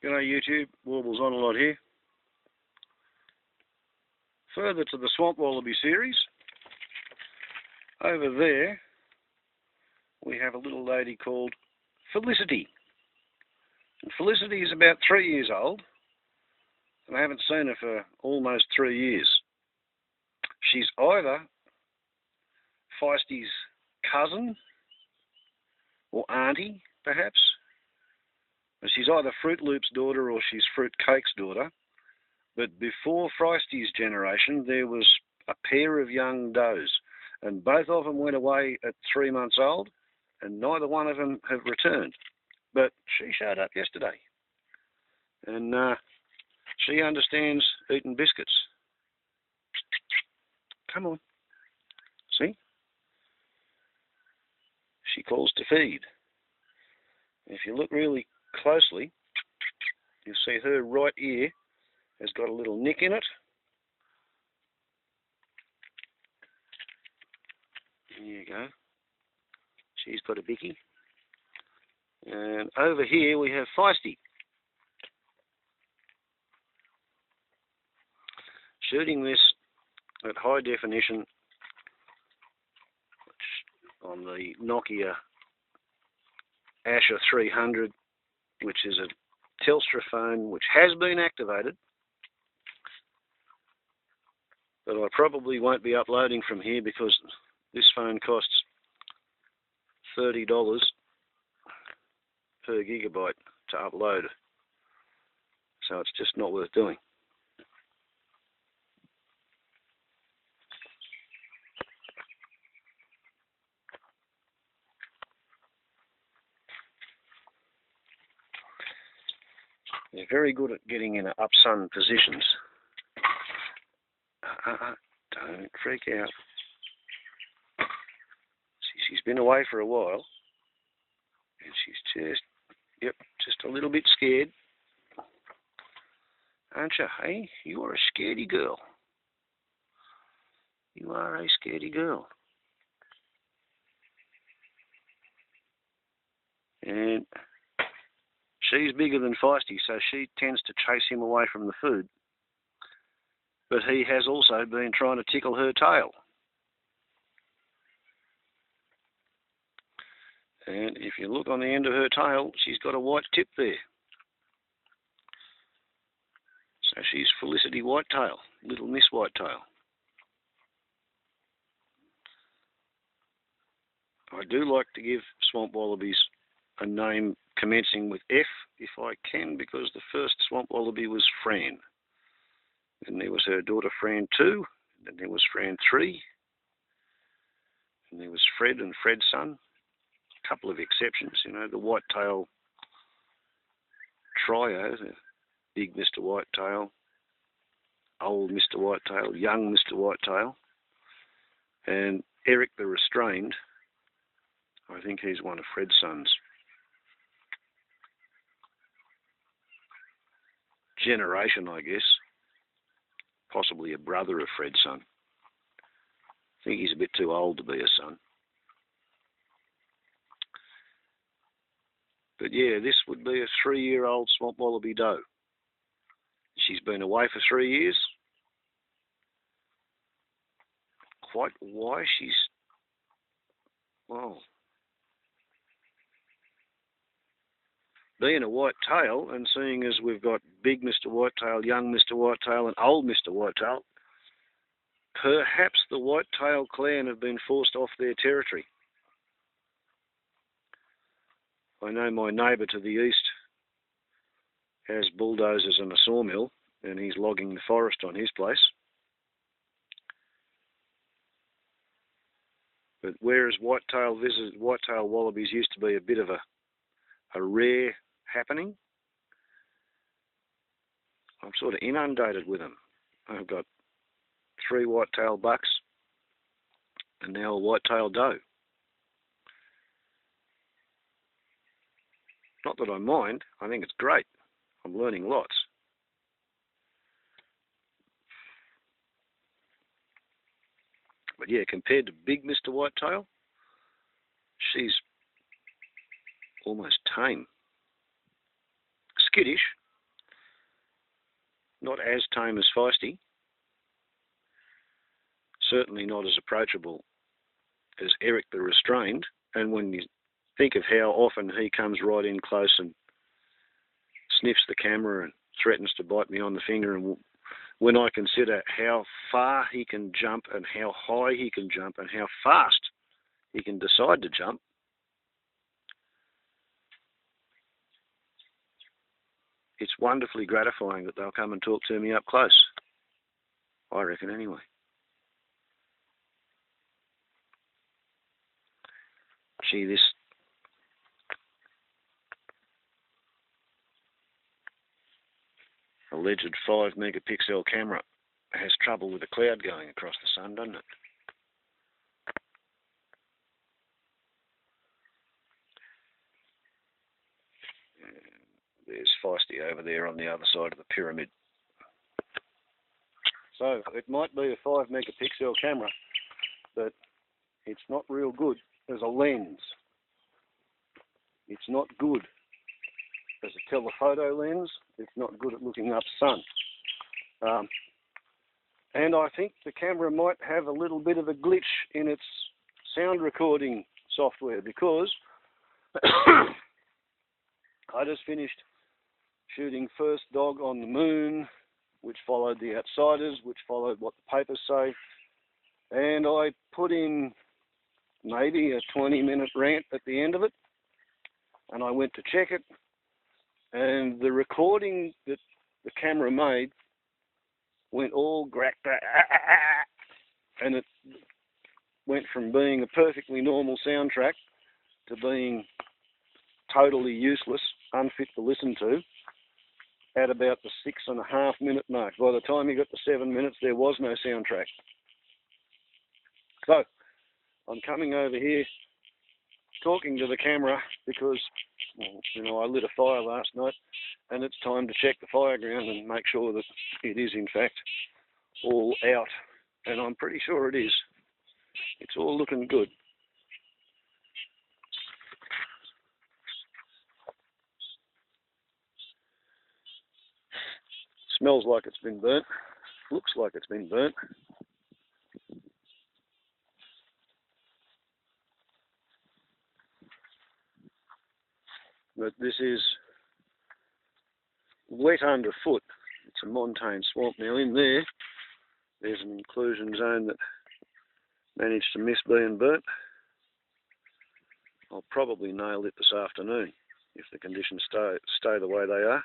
G'day YouTube, Warbles on a lot here. Further to the Swamp Wallaby series, over there we have a little lady called Felicity. And Felicity is about 3 years old, and I haven't seen her for almost 3 years. She's either Feisty's cousin or auntie, perhaps. She's either Fruit Loop's daughter or she's Fruit Cake's daughter. But before Feisty's generation, there was a pair of young does, and both of them went away at 3 months old, and neither one of them have returned. But she showed up yesterday, and she understands eating biscuits. Come on. See? She calls to feed. If you look really closely, you'll see her right ear has got a little nick in it. There you go. She's got a bicky. And over here we have Feisty. Shooting this at high definition on the Nokia Asha 300, which is a Telstra phone which has been activated, but I probably won't be uploading from here because this phone costs $30 per gigabyte to upload, so it's just not worth doing. They're very good at getting in up-sun positions. Don't freak out. See, she's been away for a while, and she's just a little bit scared. Aren't you? Hey, you are a scaredy girl. You are a scaredy girl. And she's bigger than Feisty, so she tends to chase him away from the food. But he has also been trying to tickle her tail. And if you look on the end of her tail, she's got a white tip there. So she's Felicity Whitetail, Little Miss Whitetail. I do like to give swamp wallabies a name commencing with F, if I can, because the first swamp wallaby was Fran. And there was her daughter Fran 2, and then there was Fran 3, and there was Fred and Fred's son. A couple of exceptions, you know, the Whitetail trio, the big Mr. Whitetail, old Mr. Whitetail, young Mr. Whitetail, and Eric the Restrained. I think he's one of Fred's sons. Generation, I guess. Possibly a brother of Fred's son. I think he's a bit too old to be a son. But yeah, this would be a 3-year-old Swamp Wallaby Doe. She's been away for 3 years. Quite why she's... well, being a whitetail, and seeing as we've got big Mr. Whitetail, young Mr. Whitetail, and old Mr. Whitetail, perhaps the Whitetail clan have been forced off their territory. I know my neighbour to the east has bulldozers and a sawmill, and he's logging the forest on his place. But whereas whitetail wallabies used to be a bit of a rare happening, I'm sort of inundated with them. I've got 3 whitetail bucks and now a whitetail doe. Not that I mind, I think it's great. I'm learning lots. But yeah, compared to big Mr. Whitetail, she's almost tame. Skittish, not as tame as Feisty, certainly not as approachable as Eric the Restrained. And when you think of how often he comes right in close and sniffs the camera and threatens to bite me on the finger, and when I consider how far he can jump and how high he can jump and how fast he can decide to jump, it's wonderfully gratifying that they'll come and talk to me up close. I reckon anyway. Gee, this alleged 5 megapixel camera has trouble with a cloud going across the sun, doesn't it? There's Feisty over there on the other side of the pyramid. So it might be a 5 megapixel camera, but it's not real good as a lens. It's not good as a telephoto lens. It's not good at looking up sun. And I think the camera might have a little bit of a glitch in its sound recording software, because I just finished shooting First Dog on the Moon, which followed The Outsiders, which followed What the Papers Say, and I put in maybe a 20-minute rant at the end of it, and I went to check it, and the recording that the camera made went all gracked, and it went from being a perfectly normal soundtrack to being totally useless, unfit to listen to, at about the 6.5 minute mark. By the time you got to 7 minutes, there was no soundtrack. So I'm coming over here talking to the camera because, well, you know, I lit a fire last night, and it's time to check the Fireground and make sure that it is in fact all out, and I'm pretty sure it is. It's all looking good. Smells like it's been burnt. Looks like it's been burnt. But this is wet underfoot. It's a montane swamp. Now in there, there's an inclusion zone that managed to miss being burnt. I'll probably nail it this afternoon if the conditions stay the way they are.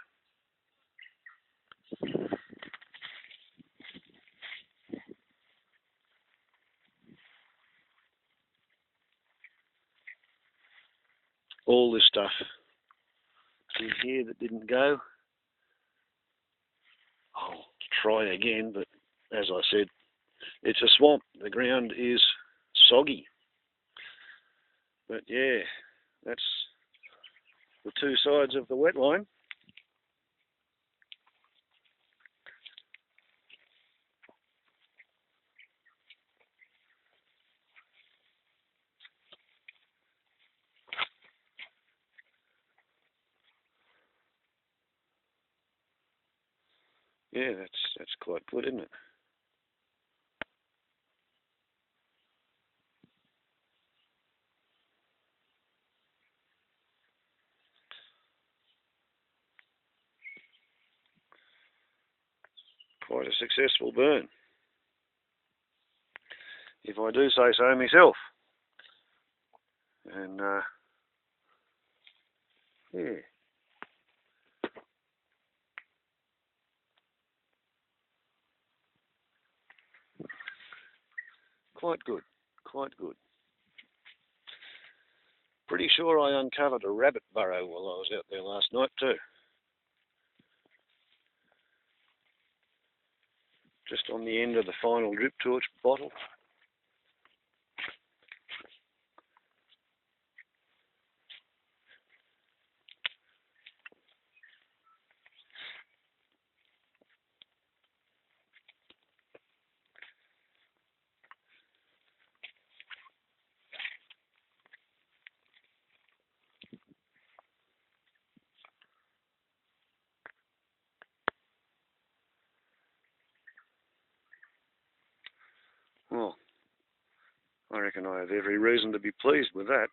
All this stuff in here that didn't go, I'll try again, but as I said, it's a swamp. The ground is soggy. But yeah, that's the two sides of the wet line. Yeah, that's quite good, isn't it? Quite a successful burn, if I do say so myself. And yeah, quite good, quite good. Pretty sure I uncovered a rabbit burrow while I was out there last night too. Just on the end of the final drip torch bottle. reckon I have every reason to be pleased with that.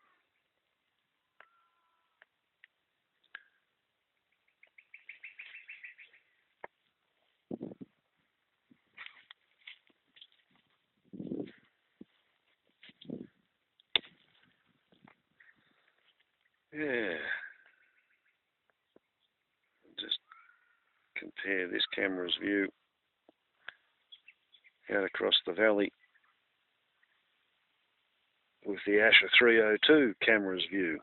Yeah. Just compare this camera's view out across the valley with the Asha 302 camera's view,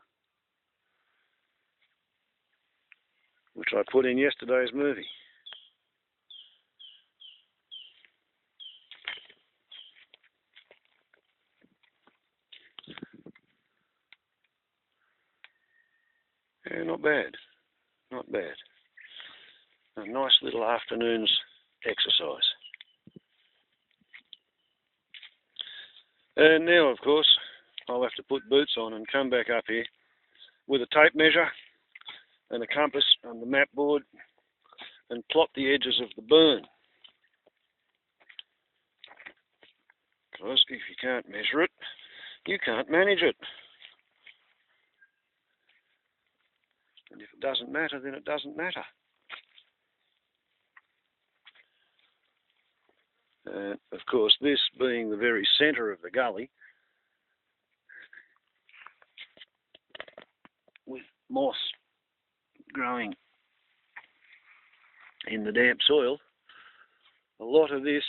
which I put in yesterday's movie. Yeah, not bad. Not bad. A nice little afternoon's exercise. And now, of course, I'll have to put boots on and come back up here with a tape measure and a compass and the map board and plot the edges of the burn. Because if you can't measure it, you can't manage it. And if it doesn't matter, then it doesn't matter. And of course, this being the very centre of the gully, with moss growing in the damp soil, a lot of this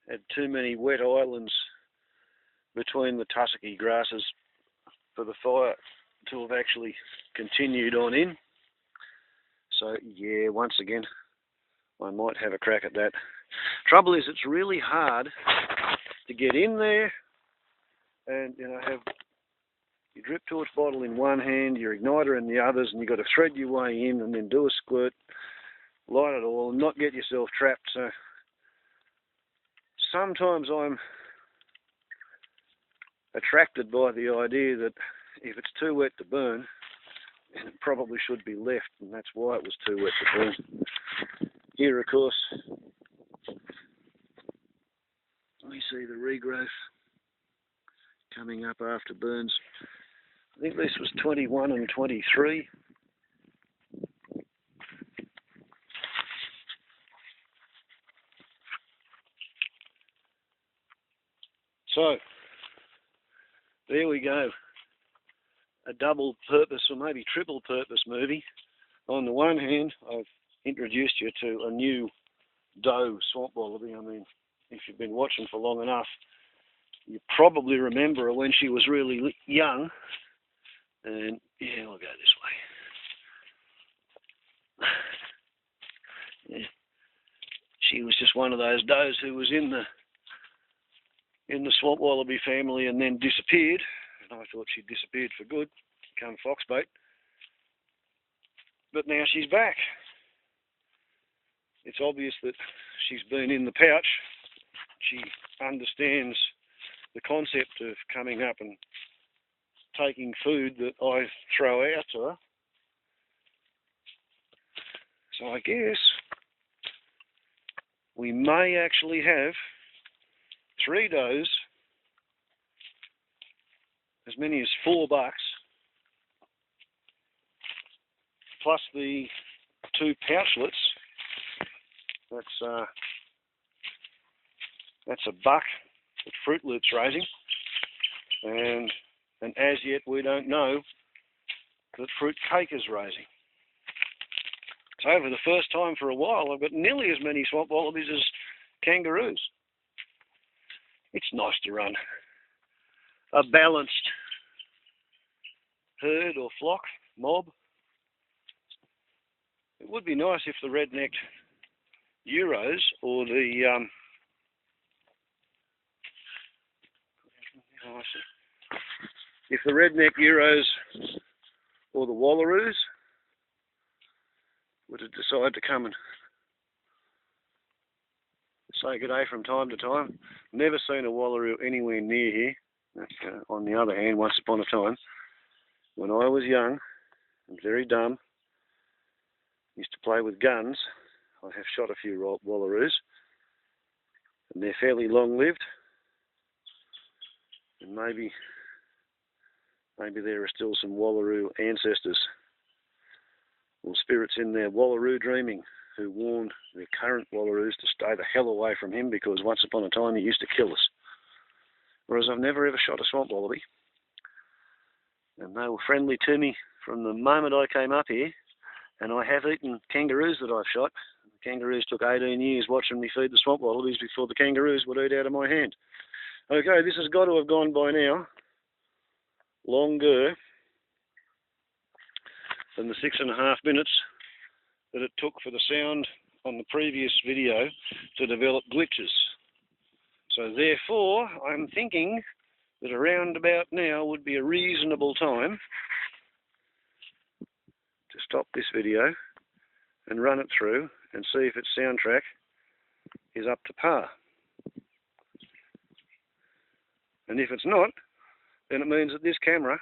had too many wet islands between the tussocky grasses for the fire to have actually continued on in. So yeah, once again, I might have a crack at that. Trouble is, it's really hard to get in there and, you know, have your drip torch bottle in one hand, your igniter in the others, and you've got to thread your way in and then do a squirt, light it all, and not get yourself trapped. So sometimes I'm attracted by the idea that if it's too wet to burn, then it probably should be left, and that's why it was too wet to burn. Here, of course, we see the regrowth coming up after burns. I think this was 21 and 23. So, there we go. A double purpose or maybe triple purpose movie. On the one hand, I've introduced you to a new doe swamp wallaby. I mean, if you've been watching for long enough, you probably remember her when she was really young. And yeah, I'll go this way. Yeah. She was just one of those does who was in the swamp wallaby family and then disappeared. And I thought she'd disappeared for good, become foxbait. But now she's back. It's obvious that she's been in the pouch. She understands the concept of coming up and taking food that I throw out to her. So I guess we may actually have 3 does, as many as 4 bucks, plus the 2 pouchlets. That's a buck that Fruit Loop's raising, and as yet we don't know that Fruit Cake is raising. So for the first time for a while, I've got nearly as many swamp wallabies as kangaroos. It's nice to run a balanced herd or flock, mob. It would be nice if the red-necked Euros or the if the red-neck Euros or the Wallaroos were to decide to come and say good day from time to time. Never seen a Wallaroo anywhere near here. On the other hand, once upon a time, when I was young and very dumb, used to play with guns. I have shot a few Wallaroos, and they're fairly long-lived. And maybe there are still some Wallaroo ancestors or spirits in there, Wallaroo dreaming, who warned the current Wallaroos to stay the hell away from him because once upon a time he used to kill us. Whereas I've never ever shot a swamp wallaby. And they were friendly to me from the moment I came up here. And I have eaten kangaroos that I've shot. The kangaroos took 18 years watching me feed the swamp wallabies before the kangaroos would eat out of my hand. Okay, this has got to have gone by now longer than the 6.5 minutes that it took for the sound on the previous video to develop glitches. So therefore, I'm thinking that around about now would be a reasonable time to stop this video and run it through and see if its soundtrack is up to par. And if it's not, then it means that this camera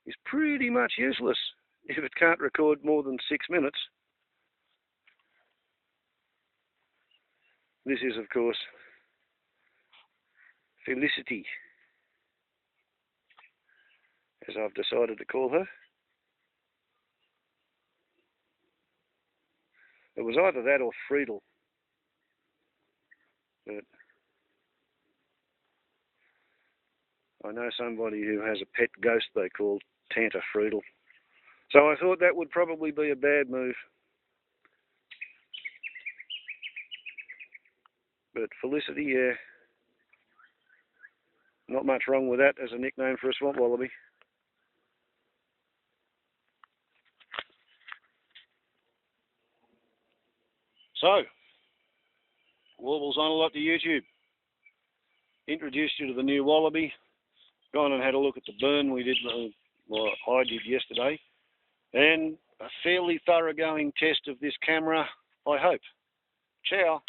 is pretty much useless if it can't record more than 6 minutes. This is, of course, Felicity, as I've decided to call her. It was either that or Friedel, but I know somebody who has a pet ghost they call Tanta Friedel. So I thought that would probably be a bad move. But Felicity, yeah, not much wrong with that as a nickname for a swamp wallaby. So, Warbles on a lot to YouTube. Introduced you to the new wallaby. Gone and had a look at the burn we did, well, I did yesterday. And a fairly thoroughgoing test of this camera, I hope. Ciao.